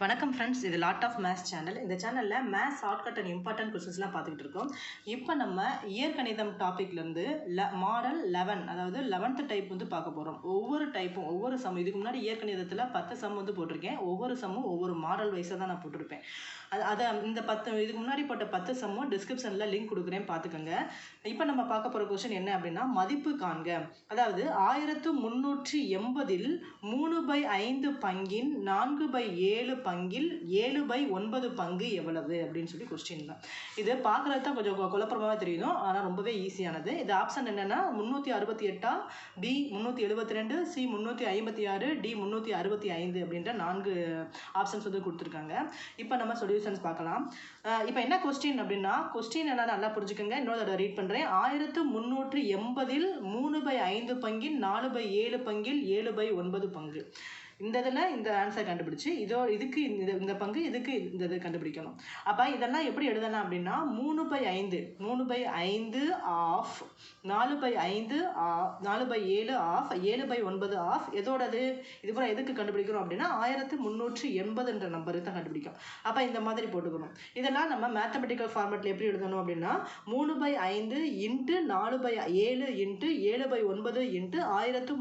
வணக்கம் ஃப்ரெண்ட்ஸ், இது lot of maths channel. இந்த சேனலில் மேத்ஸ் ஷார்ட்கட் அண்ட் இம்பார்ட்டன்ட் கொஸ்டின்ஸ்லாம் பார்த்துக்கிட்டு இருக்கோம். இப்போ நம்ம இயற்கணிதம் டாப்பிக்லேருந்து மாடல் 11, அதாவது 11th டைப் வந்து பார்க்க போகிறோம். ஒவ்வொரு டைப்பும் ஒவ்வொரு சம், இதுக்கு முன்னாடி இயற்கணிதத்தில் 10 சம் வந்து போட்டிருக்கேன். ஒவ்வொரு சம்மும் ஒவ்வொரு மாடல் வைஸாக தான் நான் போட்டிருப்பேன். அதை இந்த இதுக்கு முன்னாடி போட்ட 10 சம்மும் டிஸ்கிரிப்ஷனில் லிங்க் கொடுக்குறேன், பார்த்துக்கோங்க. இப்போ நம்ம பார்க்க போகிற கொஸ்டின் என்ன அப்படின்னா, மதிப்பு காண்க. அதாவது 1380 3/5 பங்கின் 4/7 பங்கில் 7/9 பங்கு எவ்வளவு அப்படின்னு சொல்லி கொஸ்டின் தான். இது பார்க்குறது தான் கொஞ்சம் குழப்பமாக தெரியும், ஆனால் ரொம்பவே ஈஸியானது. இது ஆப்ஷன் என்னென்னா 368, பி 372, சி 356, டி 365 அப்படின்ற 4 ஆப்ஷன்ஸ் வந்து கொடுத்துருக்காங்க. இப்போ நம்ம சொல்யூஷன்ஸ் பார்க்கலாம். இப்போ என்ன கொஸ்டின் அப்படின்னா, கொஸ்டின் என்ன நல்லா புரிஞ்சுக்கோங்க. இன்னொரு தடவை ரீட் பண்ணுறேன். 1380 3/5 பங்கில் 4/7 பங்கில் 7/9 பங்கு. இந்த இதில் இந்த ஆன்சர் கண்டுபிடிச்சி இதுக்கு இந்த பங்கு, இதுக்கு இந்த இது கண்டுபிடிக்கணும். அப்போ இதெல்லாம் எப்படி எழுதலாம் அப்படின்னா, 3/5 ஆஃப் 4/5 4/7 ஆஃப் 7/9 ஆஃப் எதோடது, இது கூட எதுக்கு கண்டுபிடிக்கிறோம் அப்படின்னா 1380 நம்பருக்கு தான் கண்டுபிடிக்கும். அப்போ இந்த மாதிரி போட்டுக்கணும். இதெல்லாம் நம்ம மேத்தமெட்டிக்கல் ஃபார்மேட்டில் எப்படி எழுதணும் அப்படின்னா 3/5 × 4/7 × 7/9 ×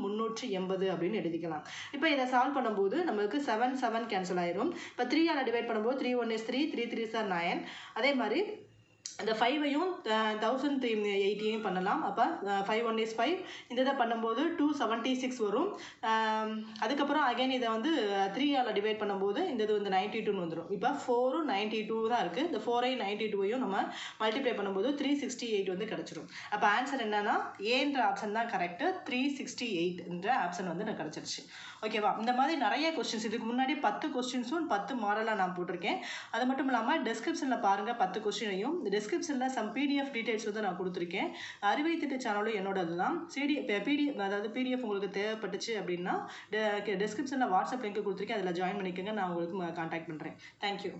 1380 அப்படின்னு எழுதிக்கலாம். இப்போ இதை சால்வ் பண்ணும்போது நமக்கு 7 7 கேன்சல் ஆயிரும். இப்போ 3 டிவைட் பண்ணும்போது 3 1 is 3, 3 3 is 9. அதே மாதிரி இந்த 5ஐயும் 1380 பண்ணலாம். அப்போ 5 1 is 5. இந்த இதை பண்ணும்போது 276 வரும். அதுக்கப்புறம் அகைன் இதை வந்து 3 டிவைட் பண்ணும்போது இந்த இது வந்து 92 வந்துடும். இப்போ 4 92 தான் இருக்குது. இந்த 4ஐ 92ஐயும் நம்ம மல்டிப்ளை பண்ணும்போது 368 வந்து கிடச்சிரும். அப்போ ஆன்சர் என்னன்னா ஏன்ற ஆப்ஷன் தான் கரெக்டு. 368 என்ற ஆப்ஷன் வந்து எனக்கு கிடச்சிருச்சு. ஓகேவா? இந்த மாதிரி நிறைய கொஸ்டின்ஸ், இதுக்கு முன்னாடி 10 கொஸ்டின்ஸும் 10 மாடலாக நான் போட்டிருக்கேன். அது மட்டும் இல்லாமல் டிஸ்கிரிப்ஷனில் பாருங்கள் 10 கொஸ்டினையும். டிஸ்கிரிப்ஷனில் சம் பிடிஎஃப் டீட்டெயில்ஸ் வந்து நான் கொடுத்துருக்கேன். அறிவை திட்ட சேனலும் என்னோடது தான். பிடிஎஃப் உங்களுக்கு தேவைப்பட்டுச்சு அப்படின்னா டிஸ்கிரிப்ஷனில் வாட்ஸ்அப் லிங்க் கொடுத்துருக்கேன், அதில் ஜாயின் பண்ணிக்கோங்க. நான் உங்களுக்கு கான்டாக்ட் பண்ணுறேன். தேங்க்யூ.